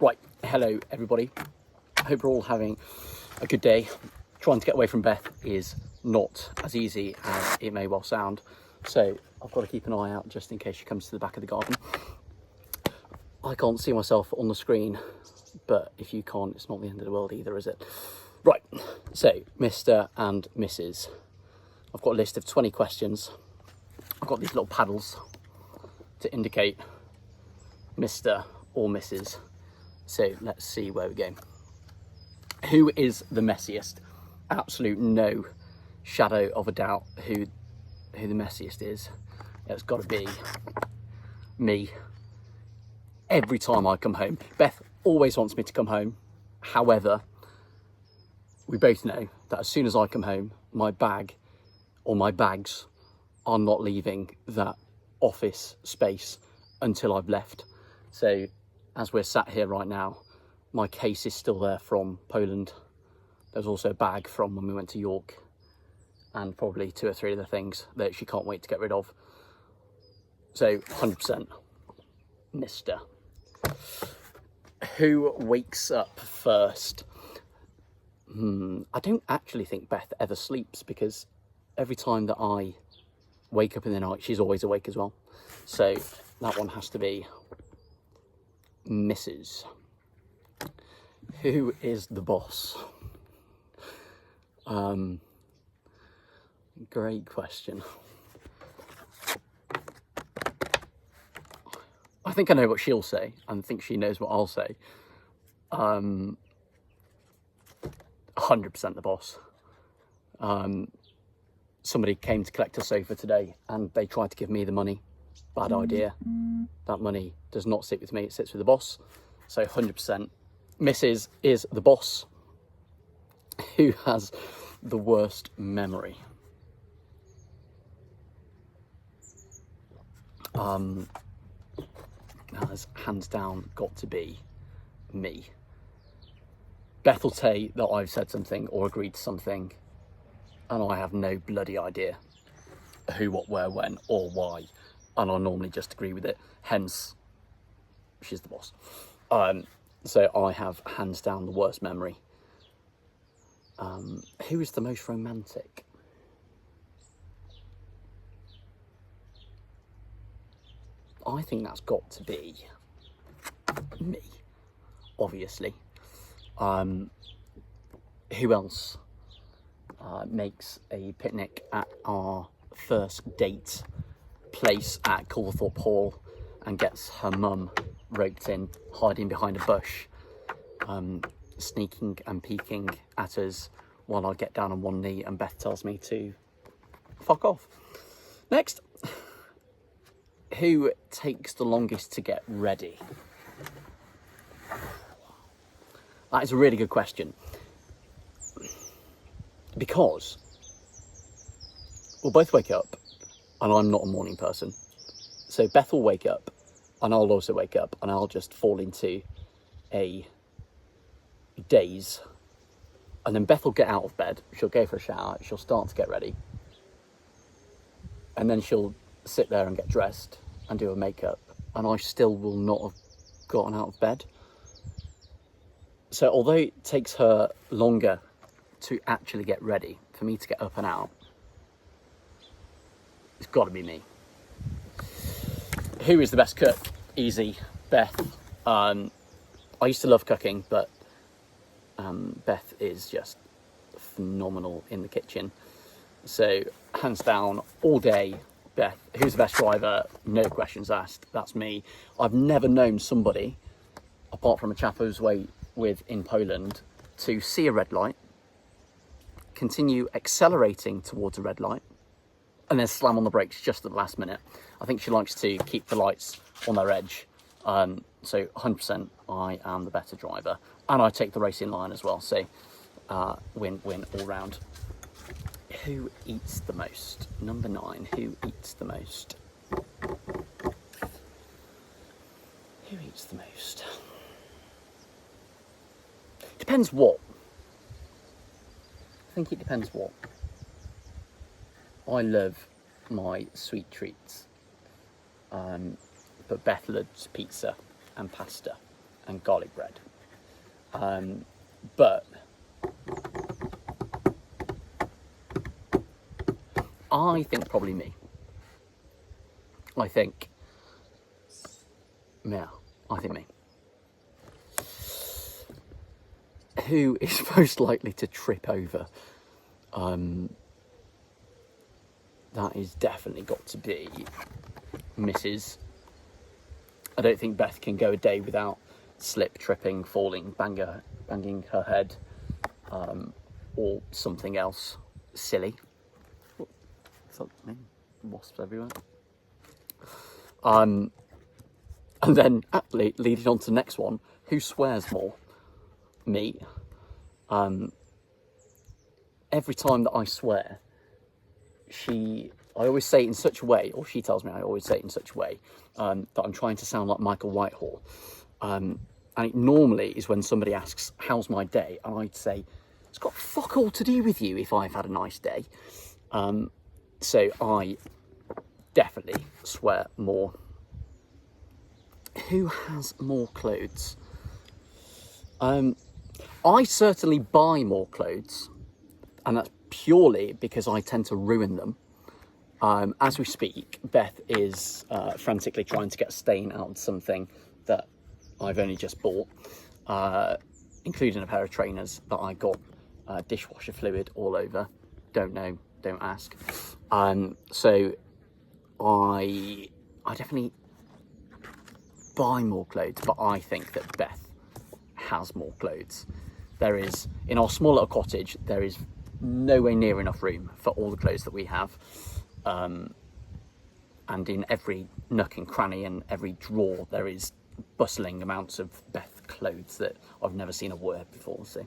Right, hello everybody. I hope you're all having a good day. Trying to get away from Beth is not as easy as it may well sound, so I've got to keep an eye out just in case she comes to the back of the garden. I can't see myself on the screen, but if you can't, it's not the end of the world either, is it? Right, so Mr. and Mrs. I've got a list of 20 questions. I've got these little paddles to indicate Mr. or Mrs. So let's see where we go. Who is the messiest? Absolute no shadow of a doubt who the messiest is. It's got to be me. Every time I come home, Beth always wants me to come home. However, we both know that as soon as I come home, my bag or my bags are not leaving that office space until I've left. So as we're sat here right now, my case is still there from Poland. There's also a bag from when we went to York, and probably 2 or 3 other things that she can't wait to get rid of. So 100% Mr. Who wakes up first? I don't actually think Beth ever sleeps, because every time that I wake up in the night, she's always awake as well. So that one has to be Mrs. Who is the boss? Great question. I think I know what she'll say, and I think she knows what I'll say. 100% the boss. Somebody came to collect a sofa today and they tried to give me the money. Bad idea. That money does not sit with me, it sits with the boss. So 100%. Mrs. is the boss. Who has the worst memory? That has hands down got to be me. Beth will say that I've said something or agreed to something, and I have no bloody idea who, what, where, when, or why, and I normally just agree with it. Hence, she's the boss. So I have hands down the worst memory. Who is the most romantic? I think that's got to be me, obviously. Who else makes a picnic at our first date place at Culverthorpe Hall and gets her mum roped in, hiding behind a bush, sneaking and peeking at us while I get down on one knee and Beth tells me to fuck off? Next. Who takes the longest to get ready? That is a really good question, because we'll both wake up, and I'm not a morning person. So Beth will wake up and I'll also wake up, and I'll just fall into a daze. And then Beth will get out of bed, she'll go for a shower, she'll start to get ready, and then she'll sit there and get dressed and do her makeup, and I still will not have gotten out of bed. So although it takes her longer to actually get ready for me to get up and out, it's got to be me. Who is the best cook? Easy, Beth. I used to love cooking, but Beth is just phenomenal in the kitchen. So hands down, all day, Beth. Who's the best driver? No questions asked. That's me. I've never known somebody, apart from a chap I was with in Poland, to see a red light, continue accelerating towards a red light, and then slam on the brakes just at the last minute. I think she likes to keep the lights on their edge. So 100% I am the better driver, and I take the racing line as well. So win all round. Who eats the most? Number 9. Who eats the most? Who eats the most? Depends what. I think it depends what. I love my sweet treats, but Beth loves pizza and pasta. and garlic bread. But I think probably me. I think me. Who is most likely to trip over? That is definitely got to be Mrs. I don't think Beth can go a day without slip, tripping, falling, banging her head, or something else silly. Wasps everywhere. And then leading on to the next one, who swears more? Me. Every time that I swear, I always say it in such a way, or she tells me I always say it in such a way, that I'm trying to sound like Michael Whitehall. And it normally is when somebody asks, how's my day? And I'd say, it's got fuck all to do with you if I've had a nice day. So I definitely swear more. Who has more clothes? I certainly buy more clothes, and that's purely because I tend to ruin them. As we speak, Beth is frantically trying to get a stain out of something that I've only just bought, including a pair of trainers that I got dishwasher fluid all over. Don't know, don't ask. So I definitely buy more clothes, but I think that Beth has more clothes. There is, in our small little cottage, there is nowhere near enough room for all the clothes that we have. And in every nook and cranny and every drawer, there is bustling amounts of Beth clothes that I've never seen her wear before. So,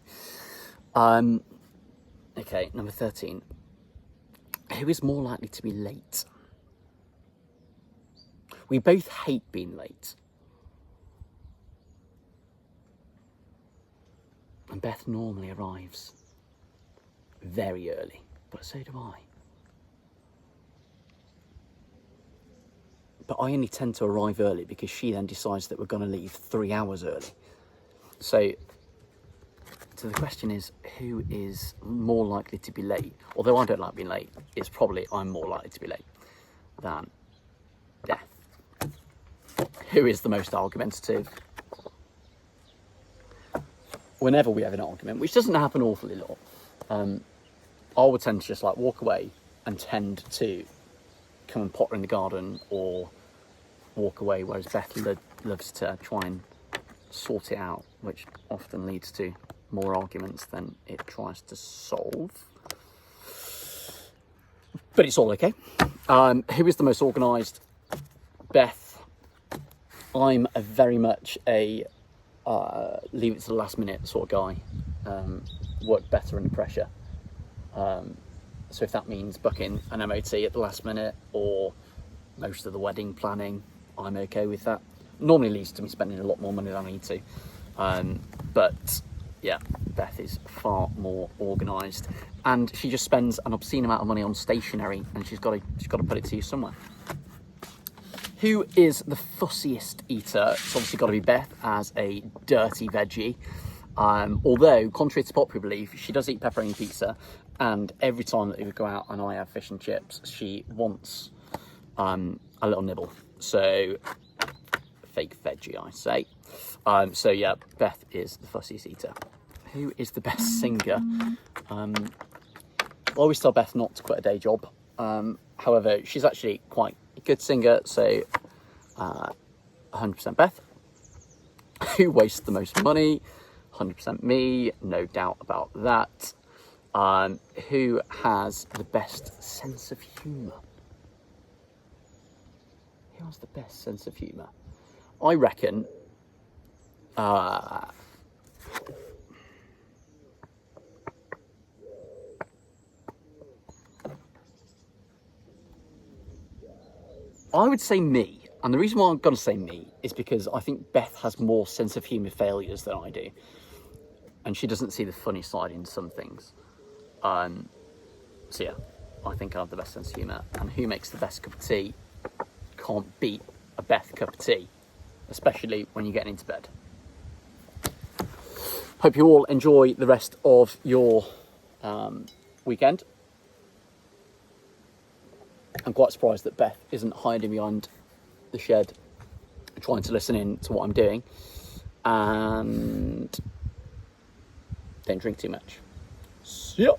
okay, number 13. Who is more likely to be late? We both hate being late. And Beth normally arrives very early, but so do I. But I only tend to arrive early because she then decides that we're going to leave 3 hours early. So the question is, who is more likely to be late? Although I don't like being late, it's probably I'm more likely to be late than Beth. Who is the most argumentative? Whenever we have an argument, which doesn't happen awfully lot, I would tend to just like walk away and tend to come and potter in the garden or walk away, whereas Beth loves to try and sort it out, which often leads to more arguments than it tries to solve. But it's all okay. Who is the most organised? Beth. I'm very much a leave it to the last minute sort of guy. Work better under pressure. So if that means booking an MOT at the last minute or most of the wedding planning, I'm okay with that. Normally leads to me spending a lot more money than I need to. But yeah, Beth is far more organised, and she just spends an obscene amount of money on stationery, and she's got to put it to use somewhere. Who is the fussiest eater? It's obviously got to be Beth, as a dirty veggie. Although, contrary to popular belief, she does eat pepperoni pizza, and every time that we go out and I have fish and chips, she wants a little nibble. So, fake veggie, I say. So yeah, Beth is the fussiest eater. Who is the best singer? I always tell Beth not to quit a day job. However, she's actually quite a good singer, so 100% Beth. Who wastes the most money? 100% me, no doubt about that. Who has the best sense of humour? Who has the best sense of humour? I reckon I would say me. And the reason why I'm going to say me is because I think Beth has more sense of humour failures than I do. And she doesn't see the funny side in some things. So yeah, I think I have the best sense of humour. And who makes the best cup of tea? Can't beat a Beth cup of tea, especially when you're getting into bed. Hope you all enjoy the rest of your weekend. I'm quite surprised that Beth isn't hiding behind the shed trying to listen in to what I'm doing. And don't drink too much. See ya.